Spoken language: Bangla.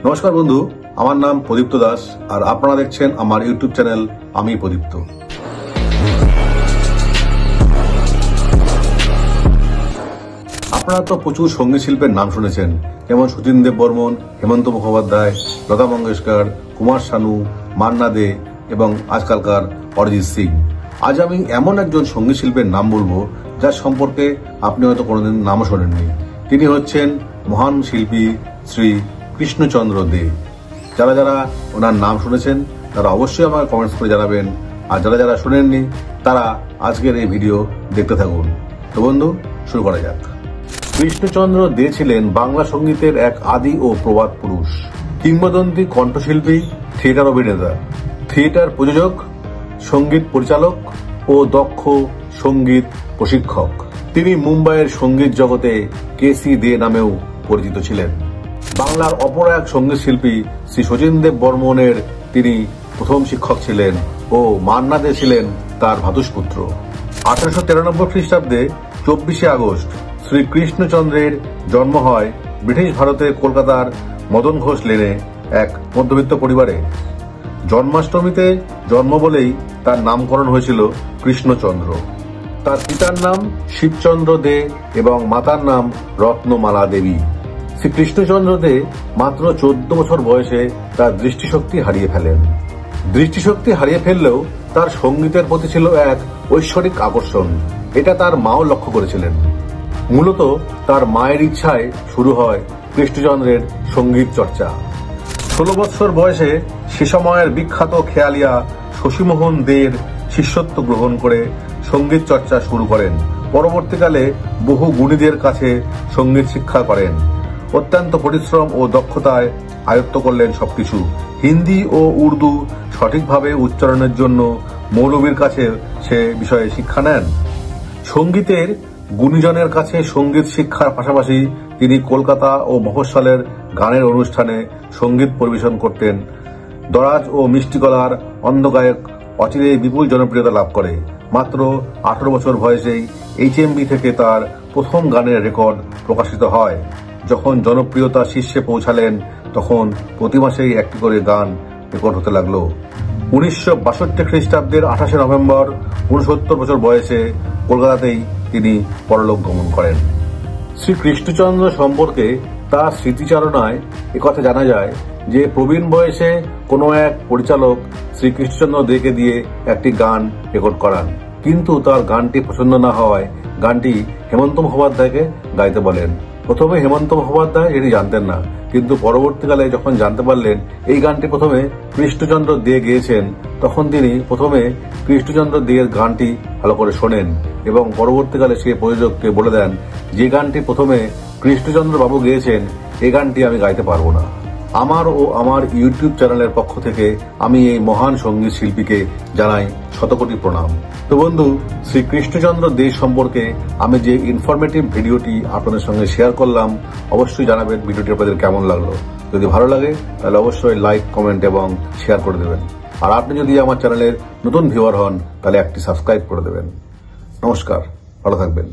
নমস্কার বন্ধু, আমার নাম প্রদীপ্ত দাস আর আপনারা দেখছেন আমার ইউটিউব চ্যানেল আমি প্রদীপ্ত। আপনারা তো প্রচুর সঙ্গীত শিল্পের নাম শুনেছেন, যেমন শচীন দেব বর্মন, হেমন্ত মুখোপাধ্যায়, লতা মঙ্গেশকর, কুমার শানু, মান্না দে এবং আজকালকার অরিজিৎ সিং। আজ আমি এমন একজন সঙ্গীত শিল্পের নাম বলবো যার সম্পর্কে আপনি হয়তো কোনোদিন নামও শোনেননি। তিনি হচ্ছেন মহান শিল্পী শ্রী কৃষ্ণচন্দ্র দে। যারা যারা ওনার নাম শুনেছেন তারা অবশ্যই আমার কমেন্টস করে জানাবেন, আর যারা যারা শোনেননি তারা আজকের এই ভিডিও দেখতে থাকুন। তো বন্ধু, শুরু করা যাক। কৃষ্ণচন্দ্র দে ছিলেন বাংলা সঙ্গীতের এক আদি ও প্রবাদ পুরুষ, কিংবদন্তি কণ্ঠশিল্পী, থিয়েটার অভিনেতা, থিয়েটার প্রযোজক, সঙ্গীত পরিচালক ও দক্ষ সঙ্গীত প্রশিক্ষক। তিনি মুম্বাইয়ের সঙ্গীত জগতে কেসি দে নামেও পরিচিত ছিলেন। বাংলার অপর এক সঙ্গীত শিল্পী শ্রী শচীন দেব বর্মনের তিনি প্রথম শিক্ষক ছিলেন ও মান্না দে ছিলেন তার ভ্রাতুষ্পুত্র। 1893 খ্রিস্টাব্দে 24শে আগস্ট শ্রী কৃষ্ণচন্দ্রের জন্ম হয় ব্রিটিশ ভারতের কলকাতার মদন ঘোষ লেনে এক মধ্যবিত্ত পরিবারে। জন্মাষ্টমীতে জন্ম বলেই তার নামকরণ হয়েছিল কৃষ্ণচন্দ্র। তার পিতার নাম শিবচন্দ্র দে এবং মাতার নাম রত্নমালা দেবী। শ্রী কৃষ্ণচন্দ্র দে মাত্র 14 বছর বয়সে তার দৃষ্টিশক্তি হারিয়ে ফেলেন। দৃষ্টিশক্তি হারিয়ে ফেললেও তার সঙ্গীতের প্রতি ছিল এক ঐশ্বরিক আকর্ষণ। এটা তার মাও লক্ষ্য করেছিলেন। মূলত তার মায়ের ইচ্ছায় শুরু হয় কৃষ্ণচন্দ্রের সঙ্গীত চর্চা। 16 বছর বয়সে সে সময়ের বিখ্যাত খেয়ালিয়া শশীমোহন দের শিষ্যত্ব গ্রহণ করে সঙ্গীত চর্চা শুরু করেন। পরবর্তীকালে বহু গুণীদের কাছে সঙ্গীত শিক্ষা করেন। অত্যন্ত পরিশ্রম ও দক্ষতায় আয়ত্ত করলেন সবকিছু। হিন্দি ও উর্দু সঠিকভাবে উচ্চারণের জন্য মৌলবীর কাছে সে বিষয়ে শিক্ষা নেন। সঙ্গীতের গুণীজনের কাছে সঙ্গীত শিক্ষার পাশাপাশি তিনি কলকাতা ও মফস্বলের গানের অনুষ্ঠানে সঙ্গীত পরিবেশন করতেন। দরাজ ও মিষ্টিগলার অন্ধগায়ক অচিরেই বিপুল জনপ্রিয়তা লাভ করে। মাত্র 18 বছর বয়সেই HMV থেকে তার প্রথম গানের রেকর্ড প্রকাশিত হয়। যখন জনপ্রিয়তা শীর্ষে পৌঁছালেন তখন প্রতি মাসেই একটি করে গান রেকর্ড হতে লাগলো। 1962 খ্রিস্টাব্দের 28শে নভেম্বর 69 বছর বয়সে কলকাতাতেই তিনি পরলোক গমন করেন। শ্রী কৃষ্ণচন্দ্র সম্পর্কে তার স্মৃতিচারণায় একথা জানা যায় যে প্রবীণ বয়সে কোনো এক পরিচালক শ্রী কৃষ্ণচন্দ্র দেকে দিয়ে একটি গান রেকর্ড করান, কিন্তু তার গানটি পছন্দ না হওয়ায় গানটি হেমন্ত মুখোপাধ্যায়কে গাইতে বলেন। প্রথমে হেমন্ত মুখোপাধ্যায় এটি জানতেন না, কিন্তু পরবর্তীকালে যখন জানতে পারলেন এই গানটি প্রথমে কৃষ্ণচন্দ্র দে গেয়েছেন, তখন তিনি প্রথমে কৃষ্ণচন্দ্র দের গানটি ভালো করে শোনেন এবং পরবর্তীকালে সে প্রযোজককে বলে দেন যে গানটি প্রথমে কৃষ্ণচন্দ্র বাবু গেয়েছেন এই গানটি আমি গাইতে পারবো না। আমার ও আমার ইউটিউব চ্যানেলের পক্ষ থেকে আমি এই মহান সঙ্গীত শিল্পীকে জানাই শতকোটি প্রণাম। তো বন্ধু, শ্রী কৃষ্ণচন্দ্র দে সম্পর্কে আমি যে ইনফরমেটিভ ভিডিওটি আপনাদের সঙ্গে শেয়ার করলাম, অবশ্যই জানাবেন ভিডিওটি আপনাদের কেমন লাগলো। যদি ভালো লাগে তাহলে অবশ্যই লাইক, কমেন্ট এবং শেয়ার করে দেবেন। আর আপনি যদি আমার চ্যানেলের নতুন ভিউয়ার হন তাহলে একটি সাবস্ক্রাইব করে দেবেন। নমস্কার, ভালো থাকবেন।